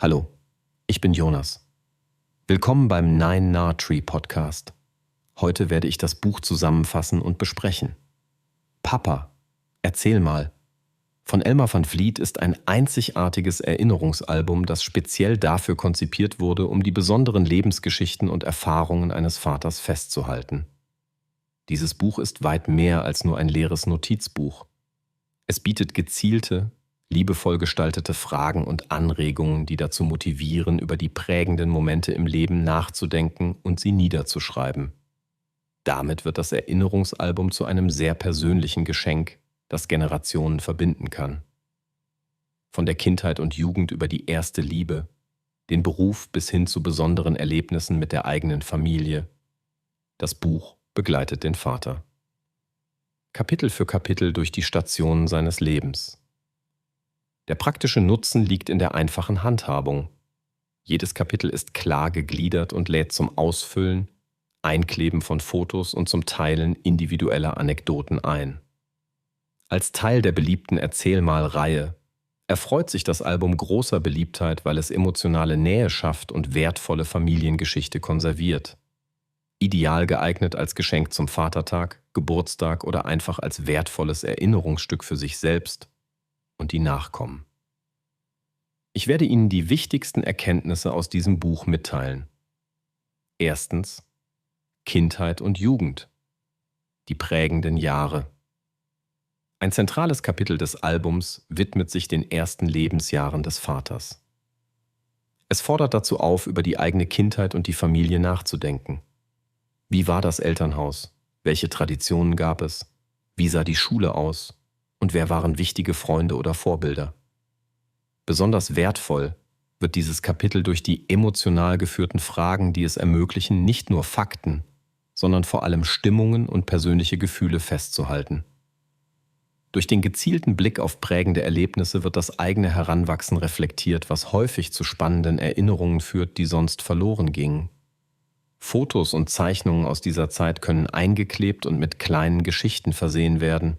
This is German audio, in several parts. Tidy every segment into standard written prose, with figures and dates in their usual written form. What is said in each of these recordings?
Hallo, ich bin Jonas. Willkommen beim Nine Nah Tree Podcast. Heute werde ich das Buch zusammenfassen und besprechen. Papa, erzähl mal. Von Elmar van Vliet ist ein einzigartiges Erinnerungsalbum, das speziell dafür konzipiert wurde, um die besonderen Lebensgeschichten und Erfahrungen eines Vaters festzuhalten. Dieses Buch ist weit mehr als nur ein leeres Notizbuch. Es bietet gezielte, liebevoll gestaltete Fragen und Anregungen, die dazu motivieren, über die prägenden Momente im Leben nachzudenken und sie niederzuschreiben. Damit wird das Erinnerungsalbum zu einem sehr persönlichen Geschenk, das Generationen verbinden kann. Von der Kindheit und Jugend über die erste Liebe, den Beruf bis hin zu besonderen Erlebnissen mit der eigenen Familie. Das Buch begleitet den Vater. Kapitel für Kapitel durch die Stationen seines Lebens. Der praktische Nutzen liegt in der einfachen Handhabung. Jedes Kapitel ist klar gegliedert und lädt zum Ausfüllen, Einkleben von Fotos und zum Teilen individueller Anekdoten ein. Als Teil der beliebten Erzählmal-Reihe erfreut sich das Album großer Beliebtheit, weil es emotionale Nähe schafft und wertvolle Familiengeschichte konserviert. Ideal geeignet als Geschenk zum Vatertag, Geburtstag oder einfach als wertvolles Erinnerungsstück für sich selbst und die Nachkommen. Ich werde Ihnen die wichtigsten Erkenntnisse aus diesem Buch mitteilen. Erstens: Kindheit und Jugend. Die prägenden Jahre. Ein zentrales Kapitel des Albums widmet sich den ersten Lebensjahren des Vaters. Es fordert dazu auf, über die eigene Kindheit und die Familie nachzudenken. Wie war das Elternhaus? Welche Traditionen gab es? Wie sah die Schule aus? Und wer waren wichtige Freunde oder Vorbilder? Besonders wertvoll wird dieses Kapitel durch die emotional geführten Fragen, die es ermöglichen, nicht nur Fakten, sondern vor allem Stimmungen und persönliche Gefühle festzuhalten. Durch den gezielten Blick auf prägende Erlebnisse wird das eigene Heranwachsen reflektiert, was häufig zu spannenden Erinnerungen führt, die sonst verloren gingen. Fotos und Zeichnungen aus dieser Zeit können eingeklebt und mit kleinen Geschichten versehen werden.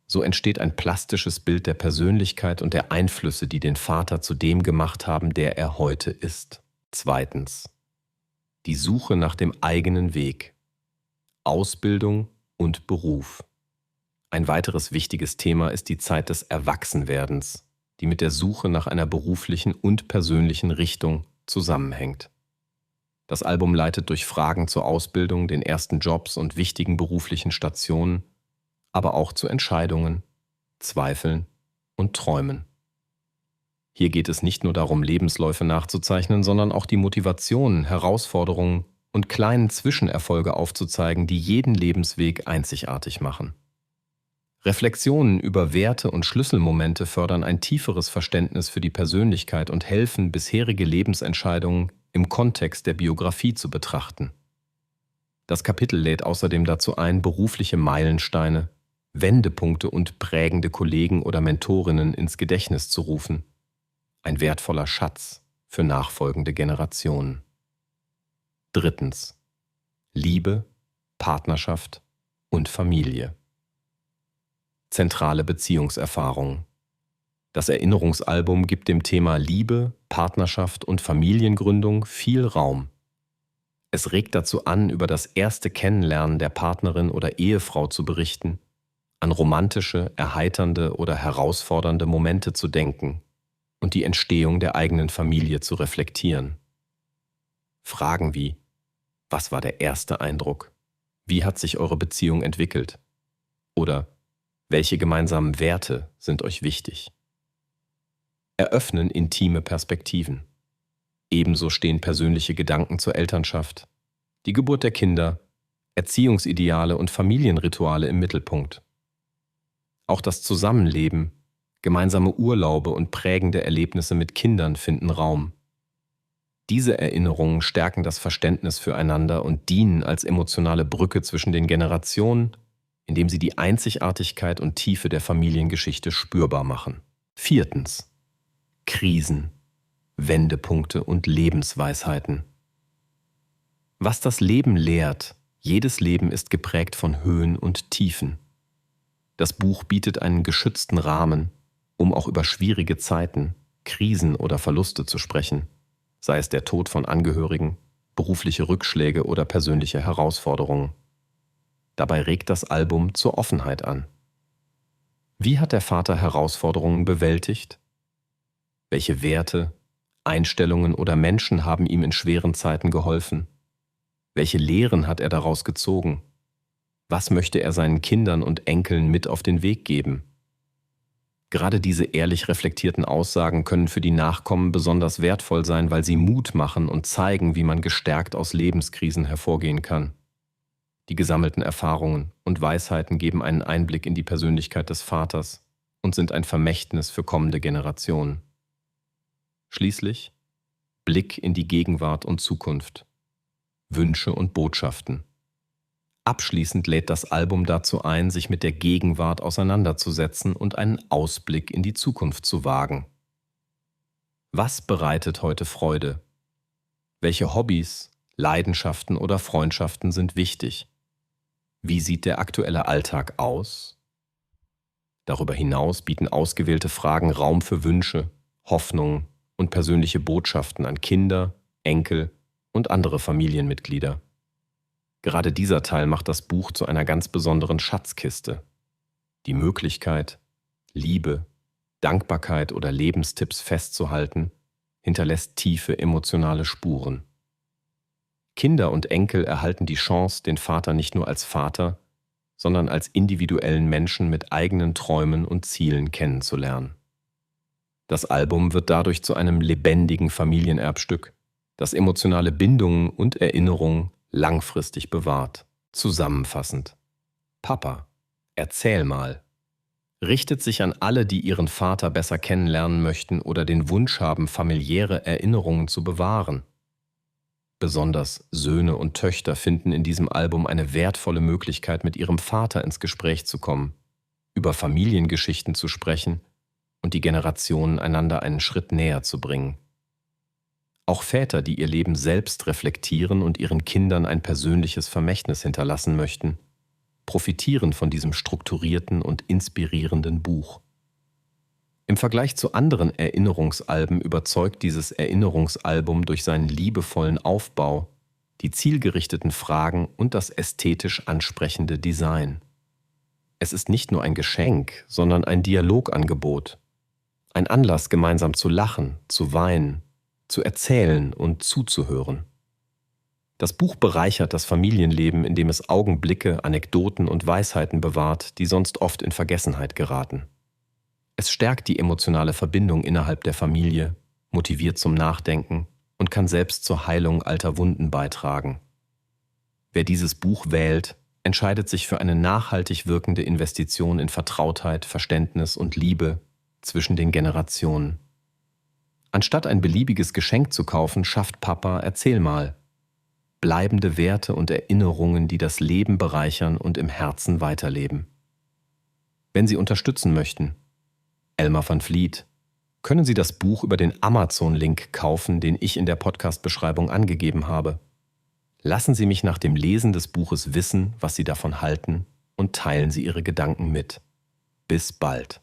So entsteht ein plastisches Bild der Persönlichkeit und der Einflüsse, die den Vater zu dem gemacht haben, der er heute ist. Zweitens: Die Suche nach dem eigenen Weg. Ausbildung und Beruf. Ein weiteres wichtiges Thema ist die Zeit des Erwachsenwerdens, die mit der Suche nach einer beruflichen und persönlichen Richtung zusammenhängt. Das Album leitet durch Fragen zur Ausbildung, den ersten Jobs und wichtigen beruflichen Stationen, aber auch zu Entscheidungen, Zweifeln und Träumen. Hier geht es nicht nur darum, Lebensläufe nachzuzeichnen, sondern auch die Motivationen, Herausforderungen und kleinen Zwischenerfolge aufzuzeigen, die jeden Lebensweg einzigartig machen. Reflexionen über Werte und Schlüsselmomente fördern ein tieferes Verständnis für die Persönlichkeit und helfen, bisherige Lebensentscheidungen im Kontext der Biografie zu betrachten. Das Kapitel lädt außerdem dazu ein, berufliche Meilensteine, Wendepunkte und prägende Kollegen oder Mentorinnen ins Gedächtnis zu rufen. Ein wertvoller Schatz für nachfolgende Generationen. Drittens: Liebe, Partnerschaft und Familie. Zentrale Beziehungserfahrungen. Das Erinnerungsalbum gibt dem Thema Liebe, Partnerschaft und Familiengründung viel Raum. Es regt dazu an, über das erste Kennenlernen der Partnerin oder Ehefrau zu berichten, an romantische, erheiternde oder herausfordernde Momente zu denken und die Entstehung der eigenen Familie zu reflektieren. Fragen wie: Was war der erste Eindruck? Wie hat sich eure Beziehung entwickelt? Oder: Welche gemeinsamen Werte sind euch wichtig? Eröffnen intime Perspektiven. Ebenso stehen persönliche Gedanken zur Elternschaft, die Geburt der Kinder, Erziehungsideale und Familienrituale im Mittelpunkt. Auch das Zusammenleben, gemeinsame Urlaube und prägende Erlebnisse mit Kindern finden Raum. Diese Erinnerungen stärken das Verständnis füreinander und dienen als emotionale Brücke zwischen den Generationen, indem sie die Einzigartigkeit und Tiefe der Familiengeschichte spürbar machen. Viertens: Krisen, Wendepunkte und Lebensweisheiten. Was das Leben lehrt: Jedes Leben ist geprägt von Höhen und Tiefen. Das Buch bietet einen geschützten Rahmen, um auch über schwierige Zeiten, Krisen oder Verluste zu sprechen, sei es der Tod von Angehörigen, berufliche Rückschläge oder persönliche Herausforderungen. Dabei regt das Album zur Offenheit an. Wie hat der Vater Herausforderungen bewältigt? Welche Werte, Einstellungen oder Menschen haben ihm in schweren Zeiten geholfen? Welche Lehren hat er daraus gezogen? Was möchte er seinen Kindern und Enkeln mit auf den Weg geben? Gerade diese ehrlich reflektierten Aussagen können für die Nachkommen besonders wertvoll sein, weil sie Mut machen und zeigen, wie man gestärkt aus Lebenskrisen hervorgehen kann. Die gesammelten Erfahrungen und Weisheiten geben einen Einblick in die Persönlichkeit des Vaters und sind ein Vermächtnis für kommende Generationen. Schließlich Blick in die Gegenwart und Zukunft, Wünsche und Botschaften. Abschließend lädt das Album dazu ein, sich mit der Gegenwart auseinanderzusetzen und einen Ausblick in die Zukunft zu wagen. Was bereitet heute Freude? Welche Hobbys, Leidenschaften oder Freundschaften sind wichtig? Wie sieht der aktuelle Alltag aus? Darüber hinaus bieten ausgewählte Fragen Raum für Wünsche, Hoffnungen und persönliche Botschaften an Kinder, Enkel und andere Familienmitglieder. Gerade dieser Teil macht das Buch zu einer ganz besonderen Schatzkiste. Die Möglichkeit, Liebe, Dankbarkeit oder Lebenstipps festzuhalten, hinterlässt tiefe emotionale Spuren. Kinder und Enkel erhalten die Chance, den Vater nicht nur als Vater, sondern als individuellen Menschen mit eigenen Träumen und Zielen kennenzulernen. Das Album wird dadurch zu einem lebendigen Familienerbstück, das emotionale Bindungen und Erinnerungen langfristig bewahrt. Zusammenfassend: Papa, erzähl mal. Richtet sich an alle, die ihren Vater besser kennenlernen möchten oder den Wunsch haben, familiäre Erinnerungen zu bewahren. Besonders Söhne und Töchter finden in diesem Album eine wertvolle Möglichkeit, mit ihrem Vater ins Gespräch zu kommen, über Familiengeschichten zu sprechen und die Generationen einander einen Schritt näher zu bringen. Auch Väter, die ihr Leben selbst reflektieren und ihren Kindern ein persönliches Vermächtnis hinterlassen möchten, profitieren von diesem strukturierten und inspirierenden Buch. Im Vergleich zu anderen Erinnerungsalben überzeugt dieses Erinnerungsalbum durch seinen liebevollen Aufbau, die zielgerichteten Fragen und das ästhetisch ansprechende Design. Es ist nicht nur ein Geschenk, sondern ein Dialogangebot. Ein Anlass, gemeinsam zu lachen, zu weinen, zu erzählen und zuzuhören. Das Buch bereichert das Familienleben, indem es Augenblicke, Anekdoten und Weisheiten bewahrt, die sonst oft in Vergessenheit geraten. Es stärkt die emotionale Verbindung innerhalb der Familie, motiviert zum Nachdenken und kann selbst zur Heilung alter Wunden beitragen. Wer dieses Buch wählt, entscheidet sich für eine nachhaltig wirkende Investition in Vertrautheit, Verständnis und Liebe zwischen den Generationen. Anstatt ein beliebiges Geschenk zu kaufen, schafft Papa Erzähl mal bleibende Werte und Erinnerungen, die das Leben bereichern und im Herzen weiterleben. Wenn Sie unterstützen möchten, Elmar van Vliet, können Sie das Buch über den Amazon-Link kaufen, den ich in der Podcast-Beschreibung angegeben habe. Lassen Sie mich nach dem Lesen des Buches wissen, was Sie davon halten, und teilen Sie Ihre Gedanken mit. Bis bald.